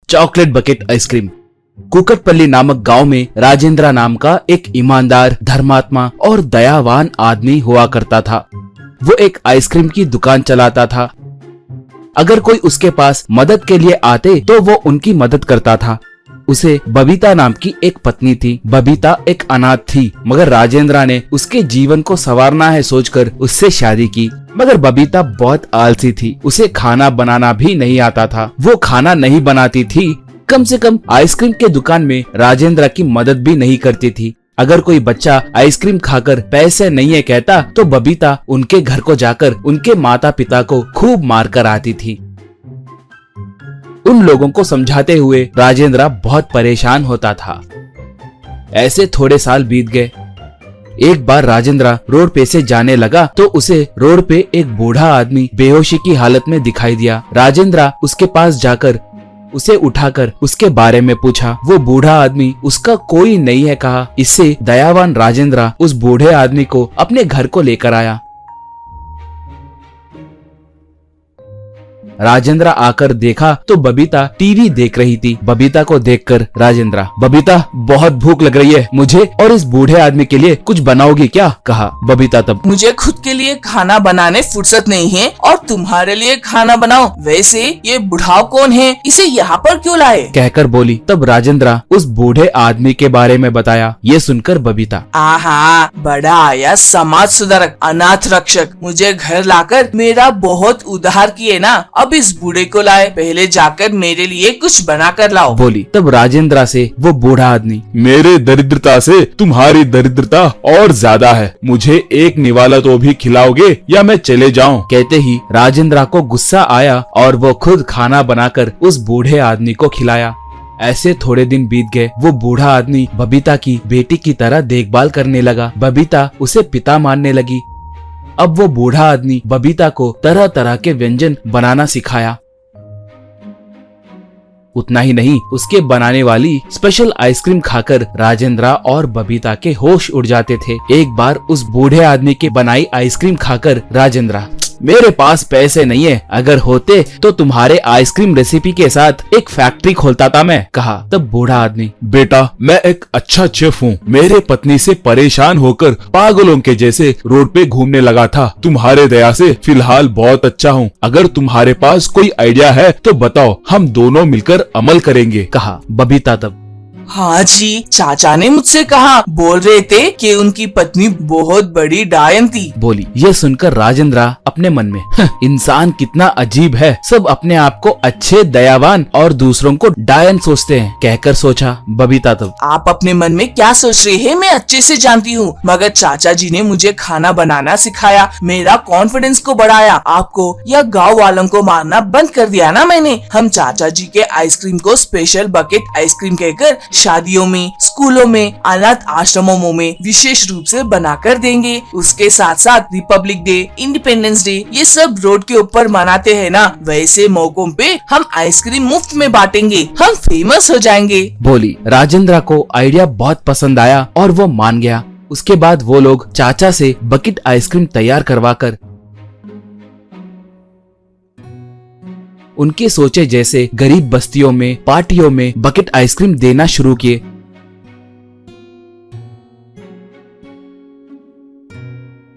Chocolate bucket ice cream. Kukatpally नामक गांव में राजेंद्र नाम का एक ईमानदार, धर्मात्मा और दयावान आदमी हुआ करता था। वो एक आइसक्रीम की दुकान चलाता था। अगर कोई उसके पास मदद के लिए आते तो वो उनकी मदद करता था। उसे बबीता नाम की एक पत्नी थी। बबीता एक अनाथ थी, मगर राजेंद्र ने उसके जीवन को संवारना है सोचकर उससे शादी की। मगर बबीता बहुत आलसी थी, उसे खाना बनाना भी नहीं आता था। वो खाना नहीं बनाती थी, कम से कम आइसक्रीम के दुकान में राजेंद्र की मदद भी नहीं करती थी। अगर कोई बच्चा आइसक्रीम खाकर पैसे नहीं है कहता तो बबीता उनके घर को जाकर उनके माता पिता को खूब मार कर आती थी। उन लोगों को समझाते हुए राजेंद्र बहुत परेशान होता था। ऐसे थोड़े साल बीत गए। एक बार राजेंद्र रोड पे से जाने लगा तो उसे रोड पे एक बूढ़ा आदमी बेहोशी की हालत में दिखाई दिया। राजेंद्र उसके पास जाकर उसे उठाकर उसके बारे में पूछा। वो बूढ़ा आदमी उसका कोई नहीं है कहा। इससे दयावान राजेंद्र उस बूढ़े आदमी को अपने घर को लेकर आया। राजेंद्र आकर देखा तो बबीता टीवी देख रही थी। बबीता को देखकर राजेंद्र, बबीता बहुत भूख लग रही है, मुझे और इस बूढ़े आदमी के लिए कुछ बनाओगी क्या, कहा। बबीता तब, मुझे खुद के लिए खाना बनाने फुर्सत नहीं है और तुम्हारे लिए खाना बनाओ। वैसे ये बुढ़ाव कौन है, इसे यहाँ पर क्यों लाए, कहकर बोली। तब राजेंद्र उस बूढ़े आदमी के बारे में बताया। ये सुनकर बबीता, आहा, बड़ा आया समाज सुधारक, अनाथ रक्षक, मुझे घर लाकर मेरा बहुत उद्धार किए ना। अब इस बूढ़े को लाए, पहले जाकर मेरे लिए कुछ बना कर लाओ, बोली। तब राजेंद्र से वो बूढ़ा आदमी, मेरे दरिद्रता से तुम्हारी दरिद्रता और ज्यादा है, मुझे एक निवाला तो भी खिलाओगे या मैं चले जाऊं? कहते ही राजेंद्र को गुस्सा आया और वो खुद खाना बनाकर उस बूढ़े आदमी को खिलाया। ऐसे थोड़े दिन बीत गए। वो बूढ़ा आदमी बबीता की बेटी की तरह देखभाल करने लगा। बबीता उसे पिता मानने लगी। अब वो बूढ़ा आदमी बबीता को तरह तरह के व्यंजन बनाना सिखाया। उतना ही नहीं, उसके बनाने वाली स्पेशल आइसक्रीम खाकर राजेंद्र और बबीता के होश उड़ जाते थे। एक बार उस बूढ़े आदमी के बनाई आइसक्रीम खाकर राजेंद्र, मेरे पास पैसे नहीं है, अगर होते तो तुम्हारे आइसक्रीम रेसिपी के साथ एक फैक्ट्री खोलता था मैं, कहा। तब बूढ़ा आदमी, बेटा मैं एक अच्छा शेफ हूँ, मेरे पत्नी से परेशान होकर पागलों के जैसे रोड पे घूमने लगा था, तुम्हारे दया से फिलहाल बहुत अच्छा हूँ, अगर तुम्हारे पास कोई आइडिया है तो बताओ, हम दोनों मिलकर अमल करेंगे, कहा। बबीता तब, हाँ जी, चाचा ने मुझसे कहा, बोल रहे थे कि उनकी पत्नी बहुत बड़ी डायन थी, बोली। ये सुनकर राजेंद्र अपने मन में, इंसान कितना अजीब है, सब अपने आप को अच्छे, दयावान और दूसरों को डायन सोचते हैं, कहकर सोचा। बबीता तब, आप अपने मन में क्या सोच रहे हैं मैं अच्छे से जानती हूँ, मगर चाचा जी ने मुझे खाना बनाना सिखाया, मेरा कॉन्फिडेंस को बढ़ाया, आपको या गाँव वालों को मारना बंद कर दिया ना मैंने। हम चाचा जी के आइसक्रीम को स्पेशल बकेट आइसक्रीम कहकर शादियों में, स्कूलों में, अनाथ आश्रमों में विशेष रूप से बनाकर देंगे। उसके साथ साथ रिपब्लिक डे, इंडिपेंडेंस डे, ये सब रोड के ऊपर मनाते हैं ना, वैसे मौकों पे हम आइसक्रीम मुफ्त में बांटेंगे, हम फेमस हो जाएंगे, बोली। राजेंद्र को आइडिया बहुत पसंद आया और वो मान गया। उसके बाद वो लोग चाचा से बकेट आइसक्रीम तैयार करवाकर उनके सोचे जैसे गरीब बस्तियों में, पार्टियों में बकेट आइसक्रीम देना शुरू किए।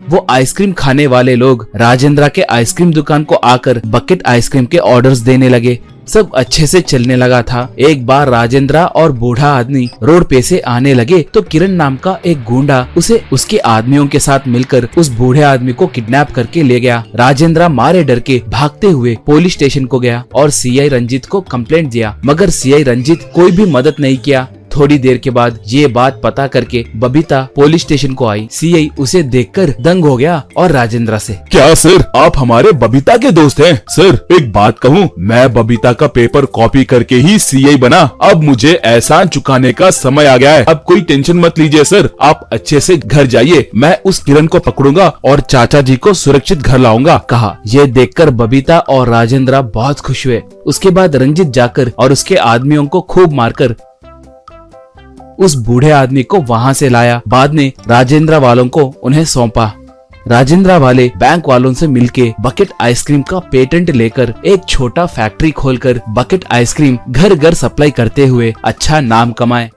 वो आइसक्रीम खाने वाले लोग राजेंद्र के आइसक्रीम दुकान को आकर बकेट आइसक्रीम के ऑर्डर्स देने लगे। सब अच्छे से चलने लगा था। एक बार राजेंद्र और बूढ़ा आदमी रोड पे से आने लगे तो किरण नाम का एक गुंडा उसे उसके आदमियों के साथ मिलकर उस बूढ़े आदमी को किडनैप करके ले गया। राजेंद्र मारे डर के भागते हुए पुलिस स्टेशन को गया और सीआई रंजीत को कंप्लेंट दिया, मगर सीआई रंजीत कोई भी मदद नहीं किया। थोड़ी देर के बाद ये बात पता करके बबीता पुलिस स्टेशन को आई। सीआई उसे देखकर दंग हो गया और राजेंद्र से, क्या सर आप हमारे बबीता के दोस्त हैं? सर एक बात कहूँ, मैं बबीता का पेपर कॉपी करके ही सीआई बना, अब मुझे एहसान चुकाने का समय आ गया है, अब कोई टेंशन मत लीजिए सर, आप अच्छे से घर जाइए, मैं उस किरण को पकड़ूंगा और चाचा जी को सुरक्षित घर लाऊंगा, कहा। ये देखकर बबीता और राजेंद्र बहुत खुश हुए। उसके बाद रंजीत जाकर और उसके आदमियों को खूब मारकर उस बूढ़े आदमी को वहां से लाया। बाद में राजेंद्र वालों को उन्हें सौंपा। राजेंद्रा वाले बैंक वालों से मिलके बकेट आइसक्रीम का पेटेंट लेकर एक छोटा फैक्ट्री खोलकर बकेट आइसक्रीम घर घर सप्लाई करते हुए अच्छा नाम कमाए।